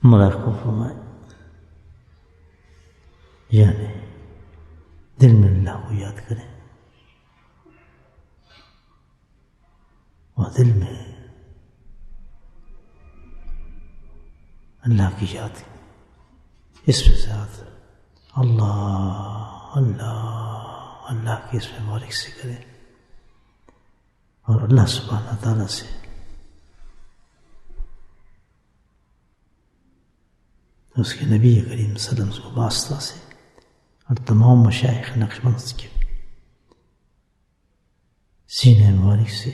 مراقبہ فرمائے، یعنی دل میں اللہ کو یاد کریں اور دل میں اللہ کی یاد اس میں ذات اللہ اللہ اللہ کے اس میں مبارک سے کریں اور اللہ سبحانہ تعالیٰ سے اس کے نبی کریم صلی اللہ علیہ وسلم واسطہ سے اور تمام مشائخ نقشبند کے سینے مبارک سے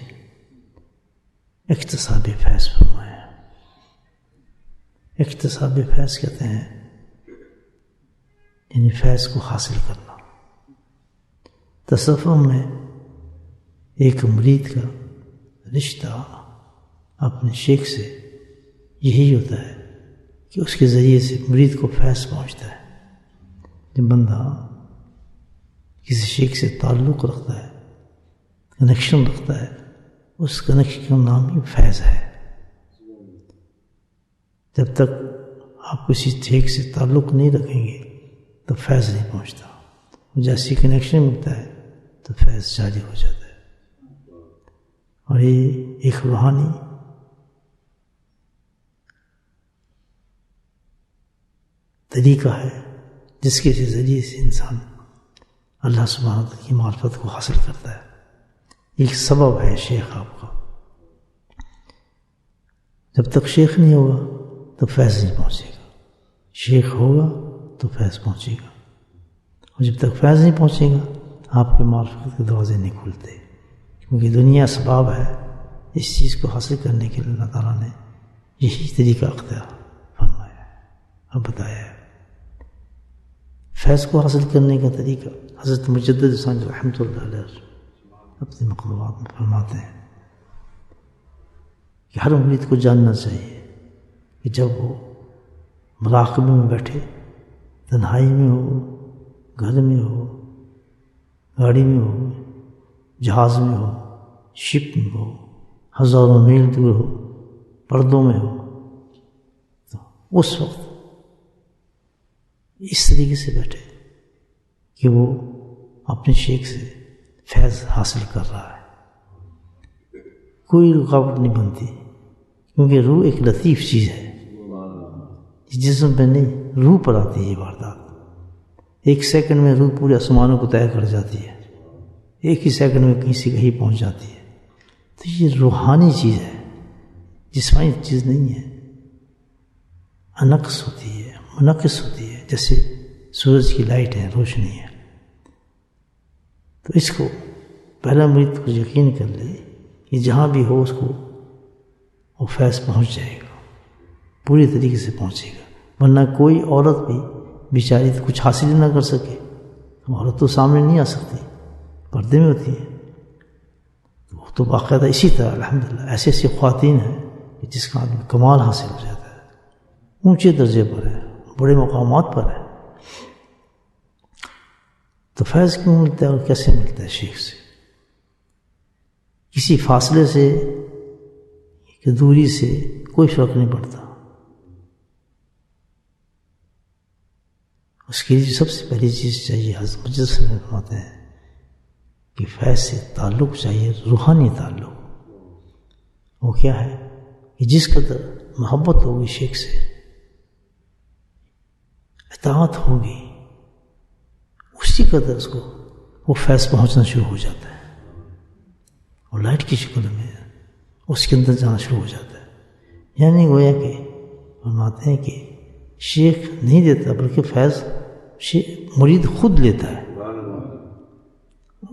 اکتساب فیض فرمایا۔ اکتساب فیض کہتے ہیں یعنی فیض کو حاصل کرنا۔ تصوف میں ایک مرید کا رشتہ اپنے شیخ سے یہی ہوتا ہے کہ اس کے ذریعے سے مرید کو فیض پہنچتا ہے۔ جب بندہ کسی شیخ سے تعلق رکھتا ہے، کنیکشن رکھتا ہے، اس کنیکشن کا نام ہی فیض ہے۔ جب تک آپ کسی شیخ سے تعلق نہیں رکھیں گے تو فیض نہیں پہنچتا، جیسی کنیکشن ملتا ہے تو فیض جاری ہو جاتا ہے۔ اور یہ ایک روحانی طریقہ ہے جس کے ذریعے سے انسان اللہ سبحانہ وتعالی کی معرفت کو حاصل کرتا ہے۔ ایک سبب ہے شیخ آپ کا، جب تک شیخ نہیں ہوگا تو فیض نہیں پہنچے گا، شیخ ہوگا تو فیض پہنچے گا، اور جب تک فیض نہیں پہنچے گا آپ کے معرفت کے دروازے نہیں کھلتے، کیونکہ دنیا اسباب ہے۔ اس چیز کو حاصل کرنے کے لیے اللہ تعالیٰ نے یہی طریقہ اختیار فرمایا ہے اور بتایا ہے۔ فیض کو حاصل کرنے کا طریقہ حضرت مجدد سانجھ رحمۃ اللہ علیہ اپنے مقامات میں فرماتے ہیں کہ ہر مرید کو جاننا چاہیے کہ جب وہ مراقبے میں بیٹھے، تنہائی میں ہو، گھر میں ہو، گاڑی میں ہو، جہاز میں ہو، شپ میں ہو، ہزاروں میل دور ہو، پردوں میں ہو، تو اس وقت اس طریقے سے بیٹھے کہ وہ اپنے شیخ سے فیض حاصل کر رہا ہے، کوئی رکاوٹ نہیں بنتی، کیونکہ روح ایک لطیف چیز ہے، جسم پہ نہیں روح پر آتی ہے یہ واردات۔ ایک سیکنڈ میں روح پورے آسمانوں کو طے کر جاتی ہے، ایک ہی سیکنڈ میں کہیں سے کہیں پہنچ جاتی ہے۔ تو یہ روحانی چیز ہے، جسمانی چیز نہیں ہے، انقص ہوتی ہے، منقص ہوتی ہے، جیسے سورج کی لائٹ ہے، روشنی ہے۔ تو اس کو پہلا مرید کو یقین کر لے کہ جہاں بھی ہو اس کو وہ فیض پہنچ جائے گا، پوری طریقے سے پہنچے گا۔ ورنہ کوئی عورت بھی بیچاری تو کچھ حاصل ہی نہ کر سکے، عورت تو سامنے نہیں آ سکتی، پردے میں ہوتی ہے، وہ تو باقاعدہ اسی طرح الحمدللہ ایسی ایسی خواتین ہیں کہ جس کا آدمی کمال حاصل ہو جاتا ہے، اونچے درجے پر ہے، بڑے مقامات پر ہے۔ تو فیض کیوں ملتا ہے اور کیسے ملتا ہے؟ شیخ سے، کسی فاصلے سے کہ دوری سے کوئی فرق نہیں پڑتا۔ اس کے لیے سب سے پہلی چیز چاہیے، حضرت مجدد سے فرماتے ہیں کہ فیض سے تعلق چاہیے، روحانی تعلق۔ وہ کیا ہے کہ جس قدر محبت ہوگی شیخ سے، اطاعت ہوگی، اسی قدر اس کو وہ فیض پہنچنا شروع ہو جاتا ہے، اور لائٹ کی شکل میں اس کے اندر جانا شروع ہو جاتا ہے۔ یعنی گویا کہ فرماتے ہیں کہ شیخ نہیں دیتا بلکہ فیض مرید خود لیتا ہے،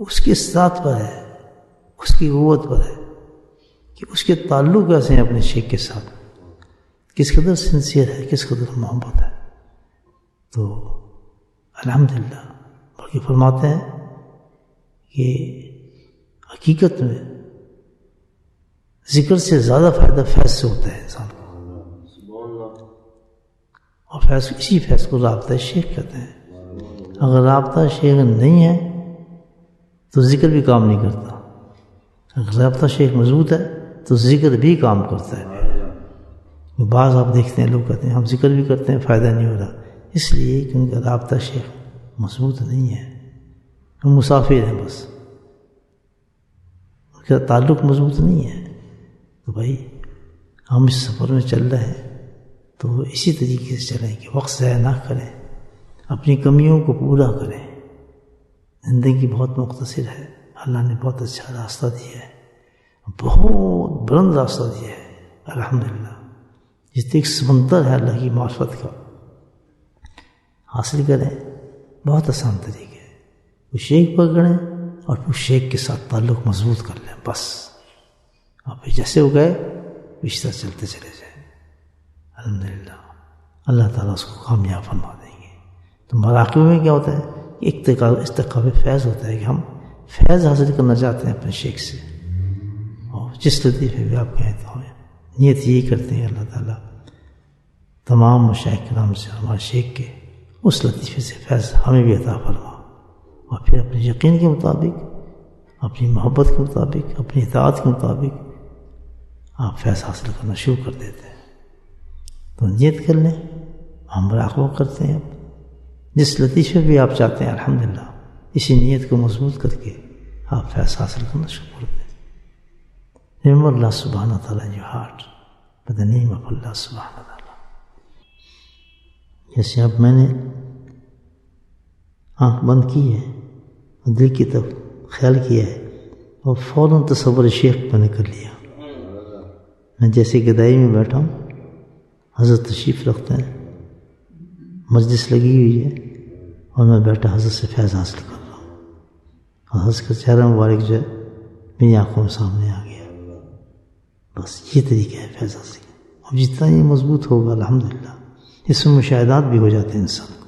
اس کے ساتھ پر ہے، اس کی قوت پر ہے کہ اس کے تعلق کیسے ہیں اپنے شیخ کے ساتھ، کس قدر سنسیئر ہے، کس قدر محبت ہے۔ تو الحمدللہ بلکہ فرماتے ہیں کہ حقیقت میں ذکر سے زیادہ فائدہ فیض سے ہوتا ہے انسان کو، اور فیض اسی فیض کو رابطہ شیخ کہتے ہیں۔ اگر رابطہ شیخ نہیں ہے تو ذکر بھی کام نہیں کرتا، اگر رابطہ شیخ مضبوط ہے تو ذکر بھی کام کرتا ہے۔ بعض آپ دیکھتے ہیں لوگ کہتے ہیں ہم ذکر بھی کرتے ہیں فائدہ نہیں ہو رہا، اس لیے کہ ان کا رابطہ شیخ مضبوط نہیں ہے، ہم مسافر ہیں بس، ان کا تعلق مضبوط نہیں ہے۔ تو بھائی ہم اس سفر میں چل رہے ہیں تو اسی طریقے سے چلیں کہ وقت ضائع نہ کریں، اپنی کمیوں کو پورا کریں۔ زندگی بہت مختصر ہے، اللہ نے بہت اچھا راستہ دیا ہے، بہت بلند راستہ دیا ہے الحمدللہ، جس ایک سمندر ہے اللہ کی معرفت کا، حاصل کریں۔ بہت آسان طریقے ہے، وہ شیخ پکڑیں اور پھر شیخ کے ساتھ تعلق مضبوط کر لیں بس، اور پھر جیسے وہ گئے اس طرح چلتے چلے جائیں الحمدللہ، اللہ تعالیٰ اس کو کامیاب فرما دیں گے۔ تو مراقبے میں کیا ہوتا ہے؟ استقاب فیض ہوتا ہے کہ ہم فیض حاصل کرنا چاہتے ہیں اپنے شیخ سے، اور جس لطیفے بھی آپ کہیں تو نیت یہی کرتے ہیں اللہ تعالیٰ تمام مشائخ کرام سے، ہمارے شیخ کے اس لطیفے سے فیض ہمیں بھی عطا فرما، اور پھر اپنے یقین کے مطابق، اپنی محبت کے مطابق، اپنی اطاعت کے مطابق آپ فیض حاصل کرنا شروع کر دیتے ہیں۔ تو نیت کر لیں، ہم مراقبہ کرتے ہیں، جس لطیفے بھی آپ چاہتے ہیں الحمدللہ اسی نیت کو مضبوط کر کے آپ فیض حاصل کرنا شروع کر دیں۔ Remember Allah subhanahu wa ta'ala in your heart, by the name of Allah subhanahu wa ta'ala. جیسے اب میں نے آنکھ بند کی ہے اور دل کی طرف خیال کیا ہے اور فوراً تصور شیخ میں نے کر لیا، میں جیسے گدائی میں بیٹھا ہوں، حضرت تشریف رکھتے ہیں، مجلس لگی ہوئی ہے اور میں بیٹھا حضرت سے فیض حاصل کر رہا ہوں، اور حضرت کا چہرہ مبارک جو ہے میری آنکھوں میں سامنے آ گیا۔ بس یہ طریقہ ہے فیض حاصل، اب جتنا یہ مضبوط ہوگا الحمدللہ اس میں مشاہدات بھی ہو جاتے ہیں انسان۔